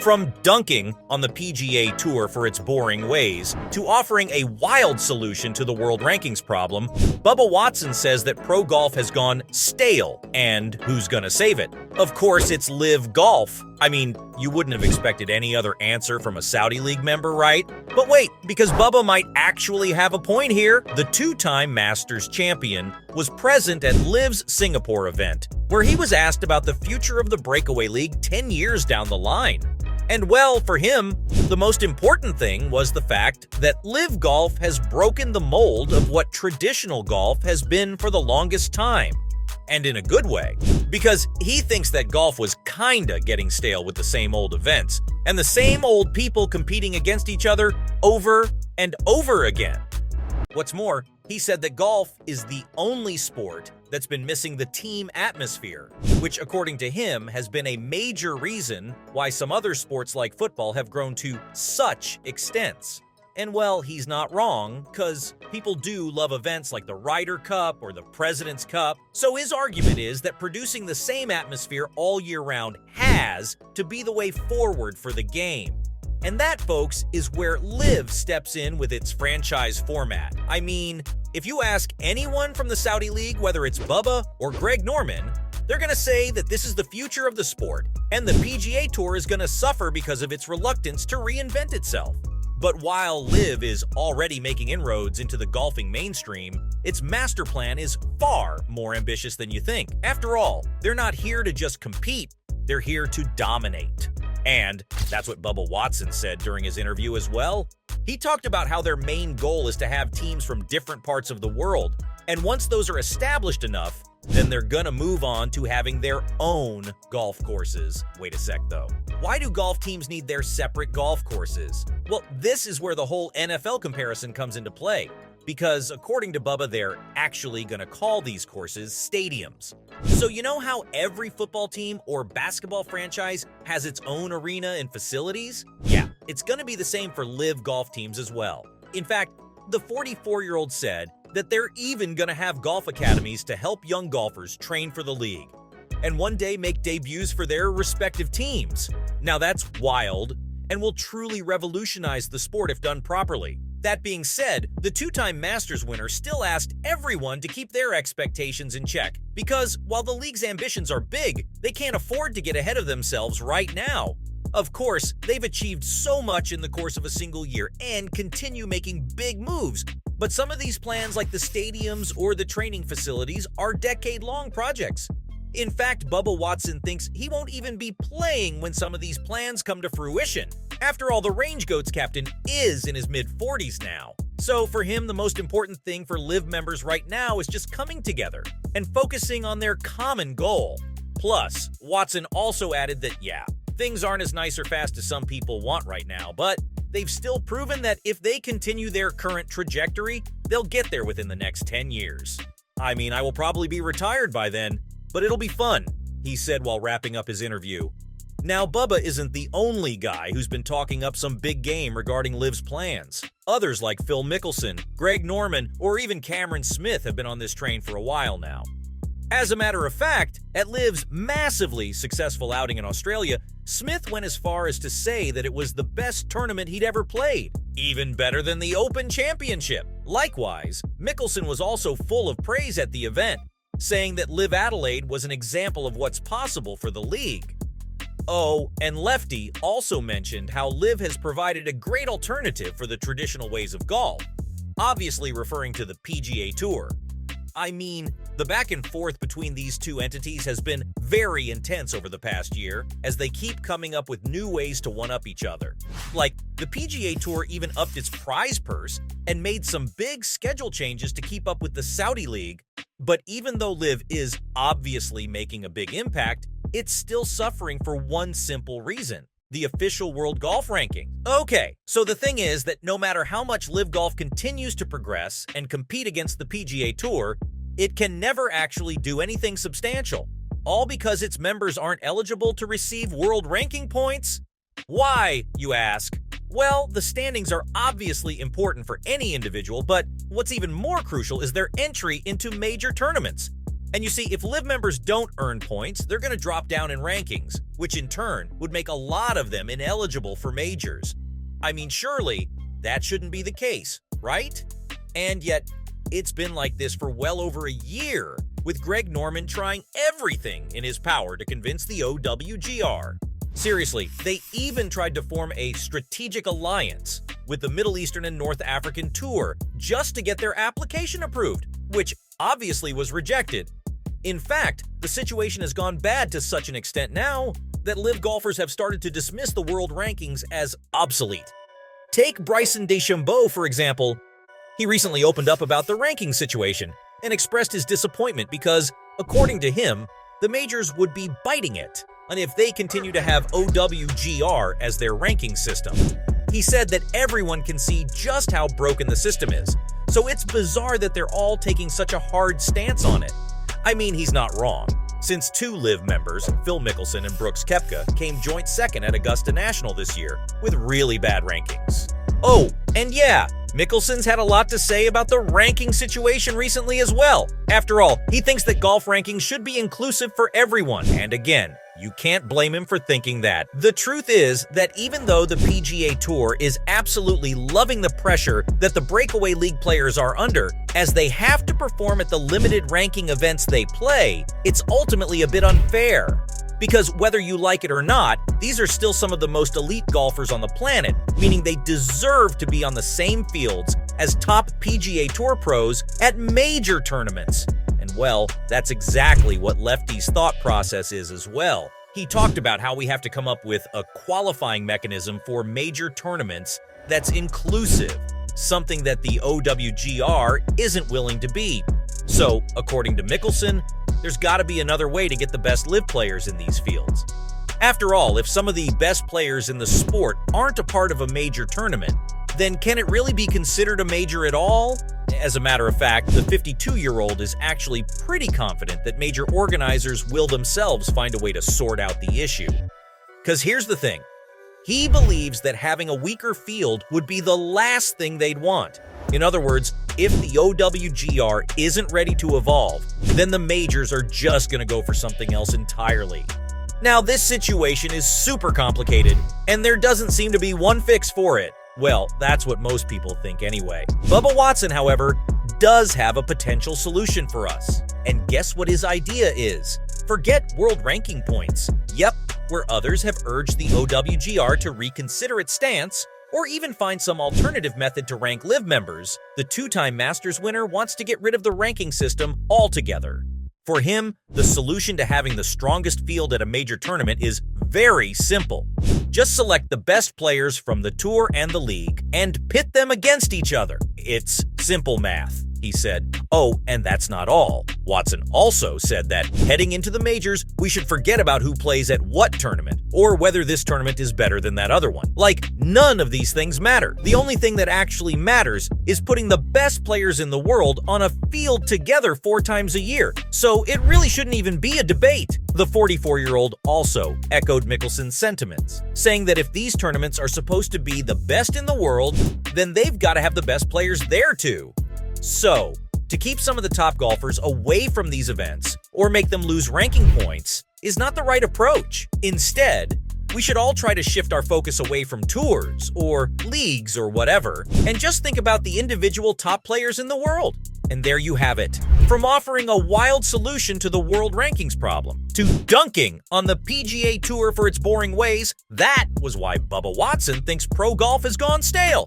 From dunking on the PGA Tour for its boring ways, to offering a wild solution to the world rankings problem, Bubba Watson says that pro golf has gone stale, and who's gonna save it? Of course, it's Live Golf. I mean, you wouldn't have expected any other answer from a Saudi League member, right? But wait, because Bubba might actually have a point here. The two-time Masters champion was present at Liv's Singapore event, where he was asked about the future of the breakaway league 10 years down the line. And well, for him, the most important thing was the fact that Live Golf has broken the mold of what traditional golf has been for the longest time. And in a good way, because he thinks that golf was kinda getting stale with the same old events, and the same old people competing against each other over and over again. What's more, he said that golf is the only sport that's been missing the team atmosphere, which according to him has been a major reason why some other sports like football have grown to such extents. And well, he's not wrong, because people do love events like the Ryder Cup or the President's Cup. So his argument is that producing the same atmosphere all year round has to be the way forward for the game. And that, folks, is where Live steps in with its franchise format. I mean, if you ask anyone from the Saudi League, whether it's Bubba or Greg Norman, they're going to say that this is the future of the sport, and the PGA Tour is going to suffer because of its reluctance to reinvent itself. But while Live is already making inroads into the golfing mainstream, its master plan is far more ambitious than you think. After all, they're not here to just compete, they're here to dominate. And that's what Bubba Watson said during his interview as well. He talked about how their main goal is to have teams from different parts of the world, and once those are established enough, then they're gonna move on to having their own golf courses. Wait a sec though. Why do golf teams need their separate golf courses? Well, this is where the whole NFL comparison comes into play, because according to Bubba, they're actually gonna call these courses stadiums. So you know how every football team or basketball franchise has its own arena and facilities? Yeah, it's gonna be the same for Live Golf teams as well. In fact, the 44-year-old said that they're even gonna have golf academies to help young golfers train for the league, and one day make debuts for their respective teams. Now that's wild, and will truly revolutionize the sport if done properly. That being said, the two-time Masters winner still asked everyone to keep their expectations in check, because while the league's ambitions are big, they can't afford to get ahead of themselves right now. Of course, they've achieved so much in the course of a single year and continue making big moves, but some of these plans, like the stadiums or the training facilities, are decade-long projects. In fact, Bubba Watson thinks he won't even be playing when some of these plans come to fruition. After all, the Range Goats captain is in his mid-40s now. So for him, the most important thing for Live members right now is just coming together and focusing on their common goal. Plus, Watson also added that, yeah, things aren't as nice or fast as some people want right now, but they've still proven that if they continue their current trajectory, they'll get there within the next 10 years. I mean, I will probably be retired by then, but it'll be fun, he said while wrapping up his interview. Now, Bubba isn't the only guy who's been talking up some big game regarding Liv's plans. Others like Phil Mickelson, Greg Norman, or even Cameron Smith have been on this train for a while now. As a matter of fact, at Liv's massively successful outing in Australia, Smith went as far as to say that it was the best tournament he'd ever played, even better than the Open Championship. Likewise, Mickelson was also full of praise at the event, saying that Live Adelaide was an example of what's possible for the league. Oh, and Lefty also mentioned how Live has provided a great alternative for the traditional ways of golf, obviously referring to the PGA Tour. I mean, the back and forth between these two entities has been very intense over the past year, as they keep coming up with new ways to one-up each other. Like, the PGA Tour even upped its prize purse and made some big schedule changes to keep up with the Saudi League. But even though Live is obviously making a big impact, it's still suffering for one simple reason: the official World Golf Ranking. Okay, so the thing is that no matter how much Live Golf continues to progress and compete against the PGA Tour, it can never actually do anything substantial, all because its members aren't eligible to receive world ranking points? Why, you ask? Well, the standings are obviously important for any individual, but what's even more crucial is their entry into major tournaments. And you see, if LIV members don't earn points, they're going to drop down in rankings, which in turn would make a lot of them ineligible for majors. I mean, surely that shouldn't be the case, right? And yet, it's been like this for well over a year, with Greg Norman trying everything in his power to convince the OWGR. Seriously, they even tried to form a strategic alliance with the Middle Eastern and North African Tour just to get their application approved, which obviously was rejected. In fact, the situation has gone bad to such an extent now that LIV golfers have started to dismiss the world rankings as obsolete. Take Bryson DeChambeau, for example. He recently opened up about the ranking situation and expressed his disappointment because, according to him, the majors would be biting it and if they continue to have OWGR as their ranking system. He said that everyone can see just how broken the system is, so it's bizarre that they're all taking such a hard stance on it. I mean, he's not wrong, since two LIV members, Phil Mickelson and Brooks Koepka, came joint second at Augusta National this year with really bad rankings. Oh, and yeah, Mickelson's had a lot to say about the ranking situation recently as well. After all, he thinks that golf rankings should be inclusive for everyone, and again, you can't blame him for thinking that. The truth is that even though the PGA Tour is absolutely loving the pressure that the breakaway league players are under, as they have to perform at the limited ranking events they play, it's ultimately a bit unfair. Because whether you like it or not, these are still some of the most elite golfers on the planet, meaning they deserve to be on the same fields as top PGA Tour pros at major tournaments. And well, that's exactly what Lefty's thought process is as well. He talked about how we have to come up with a qualifying mechanism for major tournaments that's inclusive, something that the OWGR isn't willing to be. So, according to Mickelson, there's got to be another way to get the best LIV players in these fields. After all, if some of the best players in the sport aren't a part of a major tournament, then can it really be considered a major at all? As a matter of fact, the 52-year-old is actually pretty confident that major organizers will themselves find a way to sort out the issue. Because here's the thing. He believes that having a weaker field would be the last thing they'd want. In other words, if the OWGR isn't ready to evolve, then the majors are just going to go for something else entirely. Now, this situation is super complicated, and there doesn't seem to be one fix for it. Well, that's what most people think anyway. Bubba Watson, however, does have a potential solution for us. And guess what his idea is? Forget world ranking points. Yep, where others have urged the OWGR to reconsider its stance, or even find some alternative method to rank LIV members, the two-time Masters winner wants to get rid of the ranking system altogether. For him, the solution to having the strongest field at a major tournament is very simple. Just select the best players from the tour and the league and pit them against each other. It's simple math, he said. Oh, and that's not all. Watson also said that heading into the majors, we should forget about who plays at what tournament, or whether this tournament is better than that other one. Like, none of these things matter. The only thing that actually matters is putting the best players in the world on a field together 4 times a year. So it really shouldn't even be a debate. The 44-year-old also echoed Mickelson's sentiments, saying that if these tournaments are supposed to be the best in the world, then they've got to have the best players there too. So, to keep some of the top golfers away from these events or make them lose ranking points is not the right approach. Instead, we should all try to shift our focus away from tours or leagues or whatever and just think about the individual top players in the world. And there you have it. From offering a wild solution to the world rankings problem to dunking on the PGA Tour for its boring ways, that was why Bubba Watson thinks pro golf has gone stale.